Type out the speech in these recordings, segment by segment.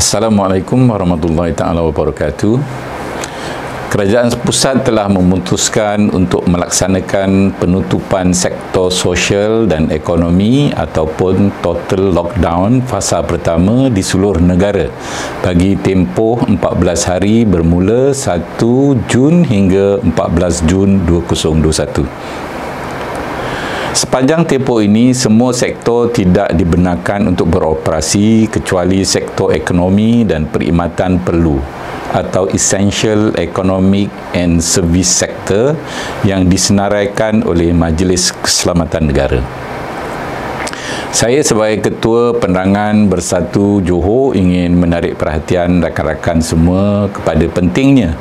Assalamualaikum warahmatullahi taala wabarakatuh. Kerajaan pusat telah memutuskan untuk melaksanakan penutupan sektor sosial dan ekonomi ataupun total lockdown fasa pertama di seluruh negara bagi tempoh 14 hari bermula 1 Jun hingga 14 Jun 2021. Sepanjang tempoh ini, semua sektor tidak dibenarkan untuk beroperasi kecuali sektor ekonomi dan perkhidmatan perlu atau Essential Economic and Service Sector yang disenaraikan oleh Majlis Keselamatan Negara. Saya sebagai Ketua Penerangan Bersatu Johor ingin menarik perhatian rakan-rakan semua kepada pentingnya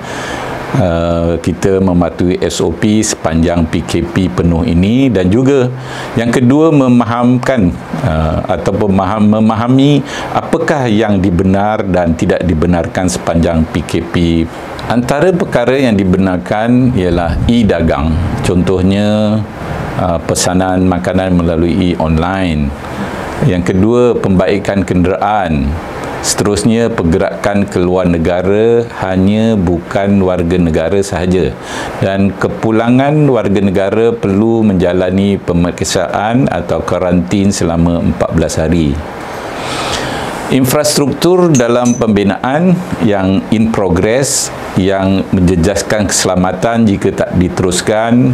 kita mematuhi SOP sepanjang PKP penuh ini, dan juga yang kedua memahamkan ataupun memahami apakah yang dibenar dan tidak dibenarkan sepanjang PKP. Antara perkara yang dibenarkan ialah e-dagang, contohnya pesanan makanan melalui online. Yang kedua, pembaikan kenderaan. Seterusnya, pergerakan ke luar negara hanya bukan warga negara sahaja, dan kepulangan warga negara perlu menjalani pemeriksaan atau karantin selama 14 hari. Infrastruktur dalam pembinaan yang in progress yang menjejaskan keselamatan jika tak diteruskan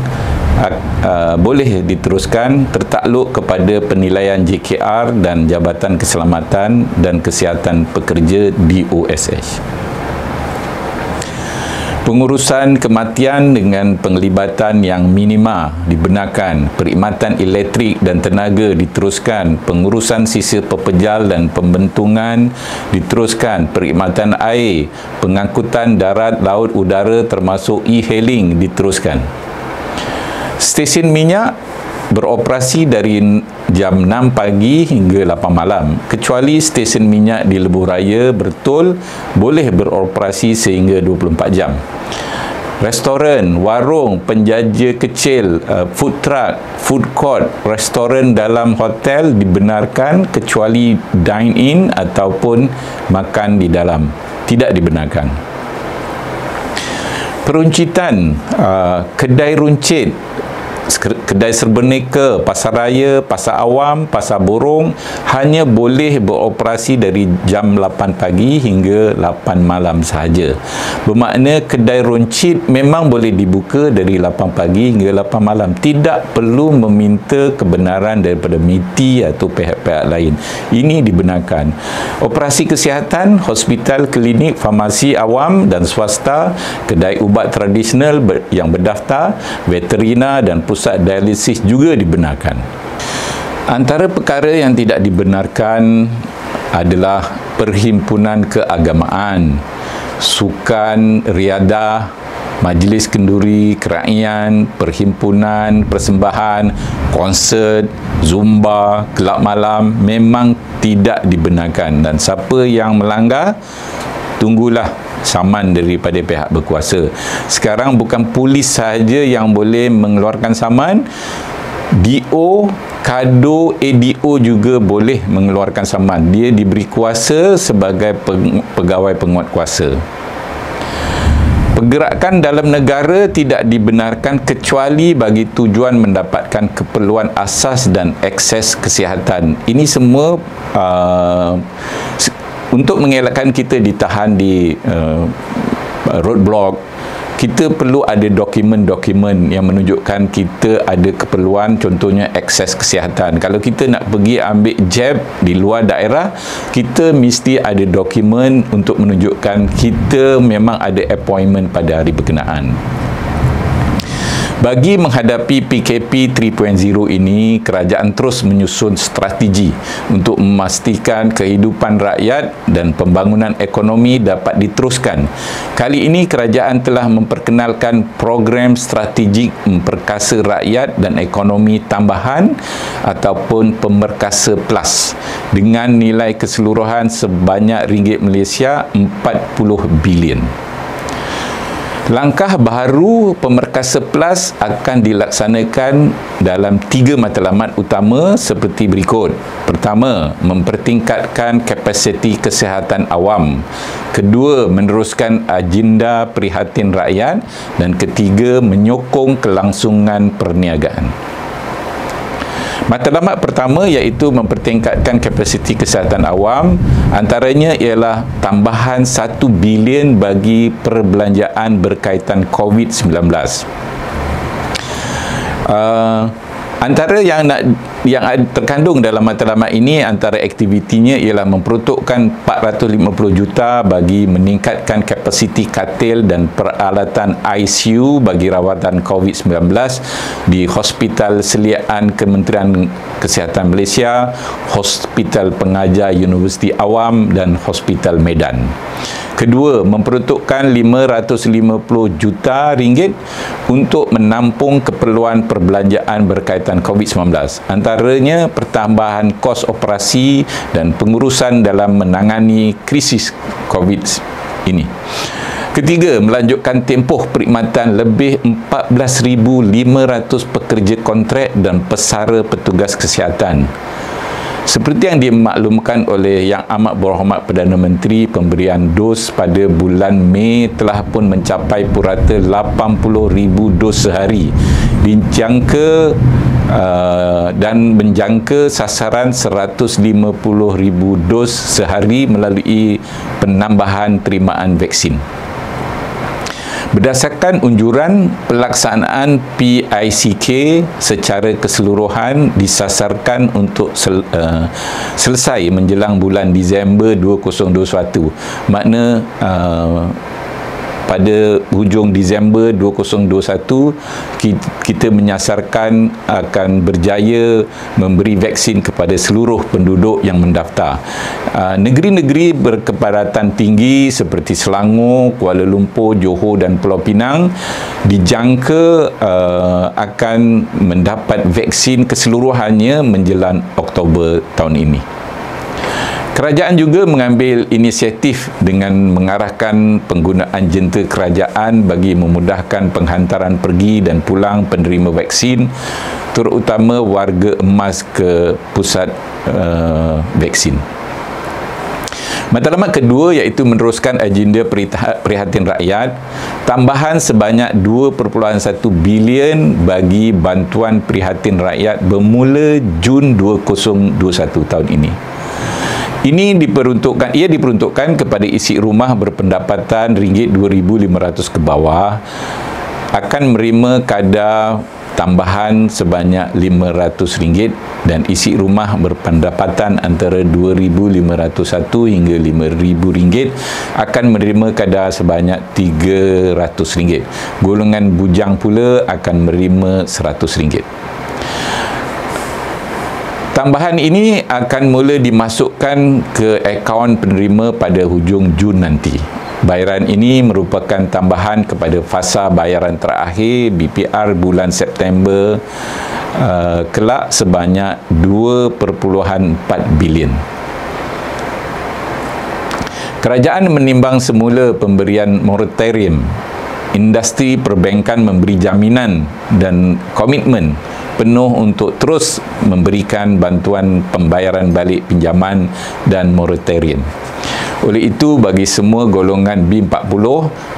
boleh diteruskan tertakluk kepada penilaian JKR dan Jabatan Keselamatan dan Kesihatan Pekerja DOSH. Pengurusan kematian dengan penglibatan yang minima dibenarkan, perkhidmatan elektrik dan tenaga diteruskan, pengurusan sisa pepejal dan pembentungan diteruskan, perkhidmatan air, pengangkutan darat, laut, udara termasuk e-hailing diteruskan. Stesen minyak beroperasi dari jam 6 pagi hingga 8 malam, kecuali stesen minyak di Lebuh Raya Bertul boleh beroperasi sehingga 24 jam. Restoran, warung, penjaja kecil, food truck, food court, restoran dalam hotel dibenarkan kecuali dine-in ataupun makan di dalam. Tidak dibenarkan. Peruncitan, kedai runcit, kedai serba-neka, pasar raya, pasar awam, pasar borong hanya boleh beroperasi dari jam 8 pagi hingga 8 malam sahaja. Bermakna kedai runcit memang boleh dibuka dari 8 pagi hingga 8 malam. Tidak perlu meminta kebenaran daripada MITI atau pihak-pihak lain. Ini dibenarkan. Operasi kesihatan, hospital, klinik, farmasi awam dan swasta, kedai ubat tradisional yang berdaftar, veterina dan pusat dialisis juga dibenarkan. Antara perkara yang tidak dibenarkan adalah perhimpunan keagamaan, sukan, riadah, majlis kenduri, keraian, perhimpunan, persembahan, konsert, zumba, kelab malam memang tidak dibenarkan, dan siapa yang melanggar tunggulah saman daripada pihak berkuasa. Sekarang bukan polis sahaja yang boleh mengeluarkan saman, DO, KADO, ADO juga boleh mengeluarkan saman. Dia diberi kuasa sebagai pegawai penguat kuasa. Pergerakan dalam negara tidak dibenarkan kecuali bagi tujuan mendapatkan keperluan asas dan akses kesihatan. Ini semua untuk mengelakkan kita ditahan di roadblock. Kita perlu ada dokumen-dokumen yang menunjukkan kita ada keperluan, contohnya akses kesihatan. Kalau kita nak pergi ambil jab di luar daerah, kita mesti ada dokumen untuk menunjukkan kita memang ada appointment pada hari berkenaan. Bagi menghadapi PKP 3.0 ini, kerajaan terus menyusun strategi untuk memastikan kehidupan rakyat dan pembangunan ekonomi dapat diteruskan. Kali ini, kerajaan telah memperkenalkan program strategik memperkasa rakyat dan ekonomi tambahan ataupun Pemerkasa Plus dengan nilai keseluruhan sebanyak ringgit Malaysia 40 bilion. Langkah baharu Pemerkasa Plus akan dilaksanakan dalam 3 matlamat utama seperti berikut. Pertama, mempertingkatkan kapasiti kesihatan awam. Kedua, meneruskan agenda prihatin rakyat. Dan ketiga, menyokong kelangsungan perniagaan. Matlamat pertama iaitu mempertingkatkan kapasiti kesihatan awam, antaranya ialah tambahan 1 bilion bagi perbelanjaan berkaitan COVID-19. Antara yang terkandung dalam matlamat ini, antara aktivitinya ialah memperuntukkan 450 juta bagi meningkatkan kapasiti katil dan peralatan ICU bagi rawatan COVID-19 di Hospital Seliaan Kementerian Kesihatan Malaysia, Hospital Pengajar Universiti Awam dan Hospital Medan. Kedua, memperuntukkan 550 juta ringgit untuk menampung keperluan perbelanjaan berkaitan COVID-19. Antaranya pertambahan kos operasi dan pengurusan dalam menangani krisis COVID ini. Ketiga, melanjutkan tempoh perkhidmatan lebih 14,500 pekerja kontrak dan pesara petugas kesihatan. Seperti yang dimaklumkan oleh Yang Amat Berhormat Perdana Menteri, pemberian dos pada bulan Mei telah pun mencapai purata 80,000 dos sehari. Dan menjangka sasaran 150,000 dos sehari melalui penambahan terimaan vaksin. Berdasarkan unjuran, pelaksanaan PICK secara keseluruhan disasarkan untuk selesai menjelang bulan Disember 2021. Makna pada hujung Disember 2021 kita menyasarkan akan berjaya memberi vaksin kepada seluruh penduduk yang mendaftar. Negeri-negeri berkepadatan tinggi seperti Selangor, Kuala Lumpur, Johor dan Pulau Pinang dijangka akan mendapat vaksin keseluruhannya menjelang Oktober tahun ini. Kerajaan juga mengambil inisiatif dengan mengarahkan penggunaan jentera kerajaan bagi memudahkan penghantaran pergi dan pulang penerima vaksin, terutama warga emas ke pusat vaksin. Matlamat kedua iaitu meneruskan agenda prihatin rakyat, tambahan sebanyak 2.1 bilion bagi bantuan prihatin rakyat bermula Jun 2021 tahun ini. Ia diperuntukkan kepada isi rumah berpendapatan RM2,500 ke bawah akan menerima kadar tambahan sebanyak RM500 dan isi rumah berpendapatan antara RM2,501 hingga RM5,000 akan menerima kadar sebanyak RM300. Golongan bujang pula akan menerima RM100. Tambahan ini akan mula dimasukkan ke akaun penerima pada hujung Jun nanti. Bayaran ini merupakan tambahan kepada fasa bayaran terakhir BPR bulan September kelak sebanyak 2.4 bilion. Kerajaan menimbang semula pemberian moratorium. Industri perbankan memberi jaminan dan komitmen penuh untuk terus memberikan bantuan pembayaran balik pinjaman dan moratorium. Oleh itu, bagi semua golongan B40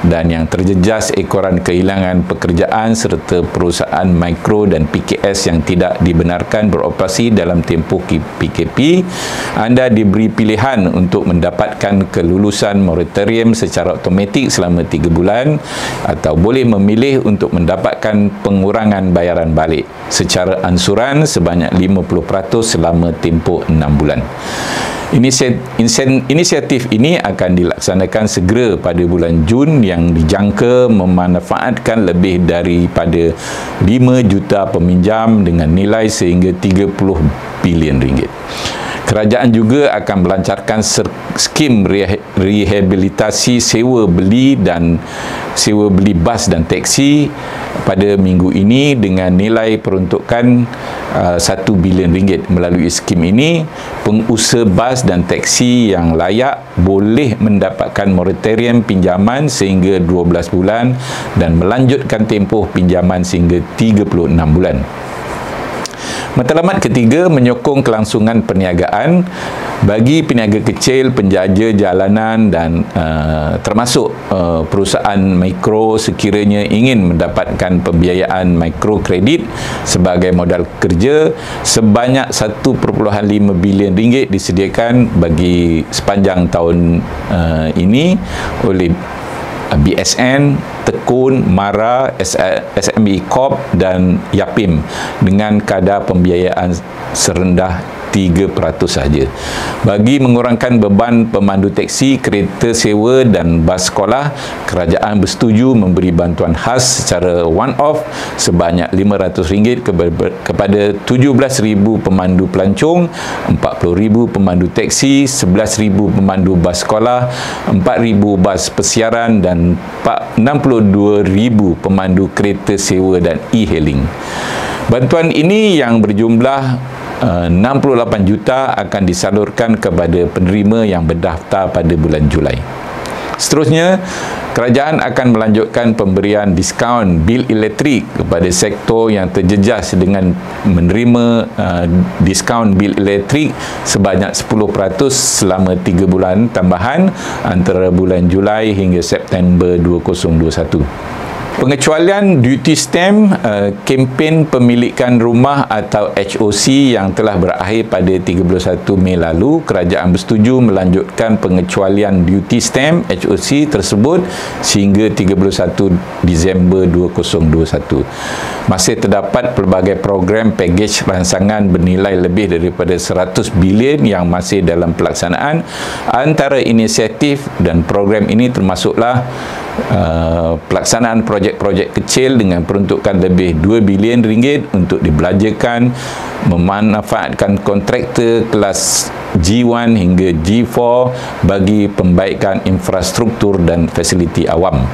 dan yang terjejas ekoran kehilangan pekerjaan serta perusahaan mikro dan PKS yang tidak dibenarkan beroperasi dalam tempoh PKP, anda diberi pilihan untuk mendapatkan kelulusan moratorium secara automatik selama 3 bulan atau boleh memilih untuk mendapatkan pengurangan bayaran balik secara ansuran sebanyak 50% selama tempoh 6 bulan. Inisiatif ini akan dilaksanakan segera pada bulan Jun yang dijangka memanfaatkan lebih daripada 5 juta peminjam dengan nilai sehingga 30 bilion ringgit. Kerajaan juga akan melancarkan skim rehabilitasi sewa beli bas dan teksi pada minggu ini dengan nilai peruntukan RM1 bilion. Melalui skim ini, pengusaha bas dan teksi yang layak boleh mendapatkan moratorium pinjaman sehingga 12 bulan dan melanjutkan tempoh pinjaman sehingga 36 bulan. Matlamat ketiga, menyokong kelangsungan perniagaan bagi peniaga kecil, penjaja jalanan dan termasuk perusahaan mikro sekiranya ingin mendapatkan pembiayaan mikrokredit sebagai modal kerja sebanyak RM1.5 bilion disediakan bagi sepanjang tahun ini oleh BSN, Tekun, Mara, SME Corp dan Yapim dengan kadar pembiayaan serendah 3% sahaja. Bagi mengurangkan beban pemandu teksi, kereta sewa dan bas sekolah, kerajaan bersetuju memberi bantuan khas secara one-off sebanyak RM500 kepada 17,000 pemandu pelancong, 40,000 pemandu teksi, 11,000 pemandu bas sekolah, 4,000 bas persiaran dan 62,000 pemandu kereta sewa dan e-hailing. Bantuan ini yang berjumlah 68 juta akan disalurkan kepada penerima yang berdaftar pada bulan Julai. Seterusnya, kerajaan akan melanjutkan pemberian diskaun bil elektrik kepada sektor yang terjejas dengan menerima diskaun bil elektrik sebanyak 10% selama 3 bulan tambahan antara bulan Julai hingga September 2021. Pengecualian duty stamp kempen pemilikan rumah atau HOC yang telah berakhir pada 31 Mei lalu, kerajaan bersetuju melanjutkan pengecualian duty stamp HOC tersebut sehingga 31 Disember 2021. Masih terdapat pelbagai program pakej ransangan bernilai lebih daripada 100 bilion yang masih dalam pelaksanaan. Antara inisiatif dan program ini termasuklah pelaksanaan projek-projek kecil dengan peruntukan lebih RM2 bilion untuk dibelanjakan, memanfaatkan kontraktor kelas G1 hingga G4 bagi pembaikan infrastruktur dan fasiliti awam.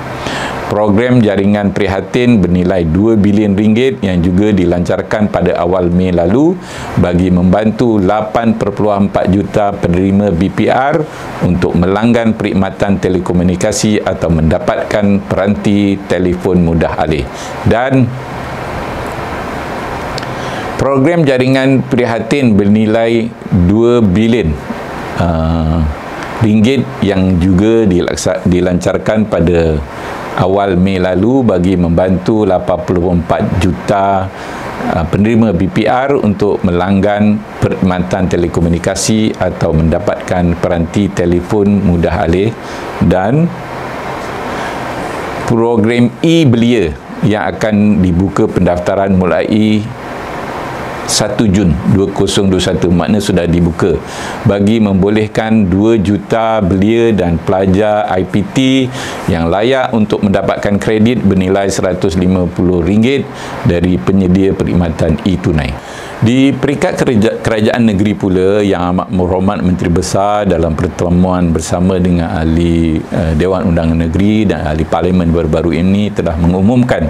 Program jaringan prihatin bernilai RM2 bilion yang juga dilancarkan pada awal Mei lalu bagi membantu 8.4 juta penerima BPR untuk melanggan perkhidmatan telekomunikasi atau mendapatkan peranti telefon mudah alih. Dan program jaringan prihatin bernilai RM2 bilion yang juga dilancarkan pada awal Mei lalu bagi membantu 84 juta penerima BPR untuk melanggan perkhidmatan telekomunikasi atau mendapatkan peranti telefon mudah alih, dan program e-belia yang akan dibuka pendaftaran mulai 1 Jun 2021, makna sudah dibuka, bagi membolehkan 2 juta belia dan pelajar IPT yang layak untuk mendapatkan kredit bernilai RM150 dari penyedia perkhidmatan e-tunai. Di peringkat kerajaan negeri pula, Yang Amat Berhormat Menteri Besar dalam pertemuan bersama dengan ahli Dewan Undangan Negeri dan ahli Parlimen baru-baru ini telah mengumumkan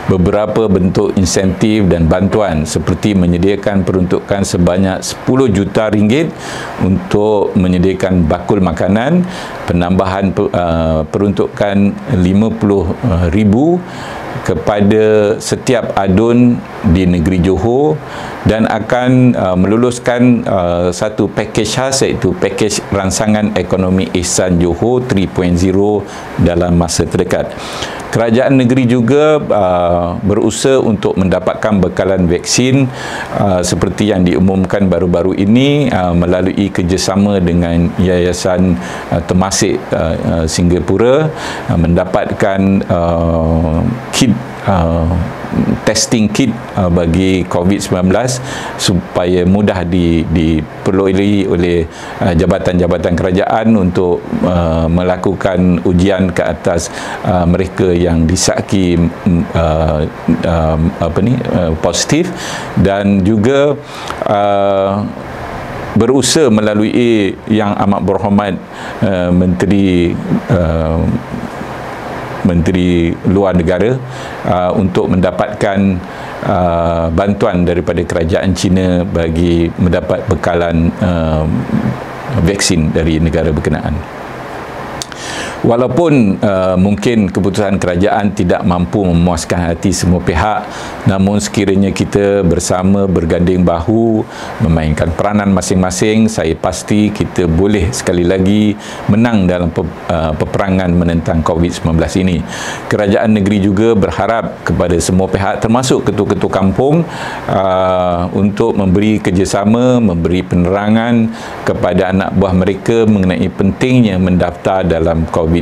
beberapa bentuk insentif dan bantuan seperti menyediakan peruntukan sebanyak RM10 juta untuk menyediakan bakul makanan, penambahan peruntukan RM50,000 kepada setiap adun di negeri Johor, dan akan meluluskan satu pakej khas iaitu pakej ransangan ekonomi Ihsan Johor 3.0 dalam masa terdekat. Kerajaan negeri juga berusaha untuk mendapatkan bekalan vaksin seperti yang diumumkan baru-baru ini melalui kerjasama dengan Yayasan Temasek Singapura, mendapatkan kit testing kit bagi COVID-19 supaya mudah diperoleh oleh jabatan-jabatan kerajaan untuk melakukan ujian ke atas mereka yang disyaki positif, dan juga berusaha melalui Yang Amat Berhormat Menteri Luar Negara untuk mendapatkan bantuan daripada kerajaan China bagi mendapat bekalan vaksin dari negara berkenaan. Walaupun mungkin keputusan kerajaan tidak mampu memuaskan hati semua pihak, namun sekiranya kita bersama berganding bahu memainkan peranan masing-masing, saya pasti kita boleh sekali lagi menang dalam peperangan menentang COVID-19 ini. Kerajaan negeri juga berharap kepada semua pihak termasuk ketua-ketua kampung untuk memberi kerjasama, memberi penerangan kepada anak buah mereka mengenai pentingnya mendaftar dalam COVID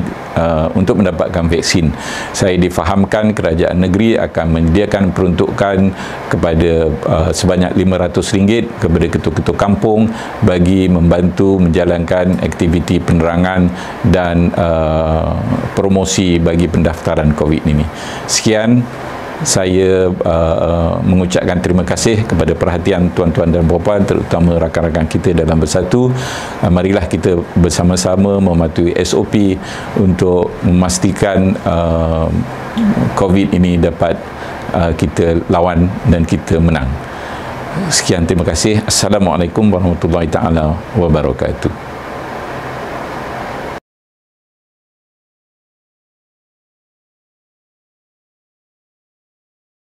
untuk mendapatkan vaksin. Saya difahamkan kerajaan negeri akan menyediakan peruntukan kepada sebanyak RM500 kepada ketua-ketua kampung bagi membantu menjalankan aktiviti penerangan dan promosi bagi pendaftaran COVID ini. Sekian, saya mengucapkan terima kasih kepada perhatian tuan-tuan dan puan-puan, terutama rakan-rakan kita dalam Bersatu. Marilah kita bersama-sama mematuhi SOP untuk memastikan COVID ini dapat kita lawan dan kita menang. Sekian, terima kasih. Assalamualaikum warahmatullahi taala wabarakatuh.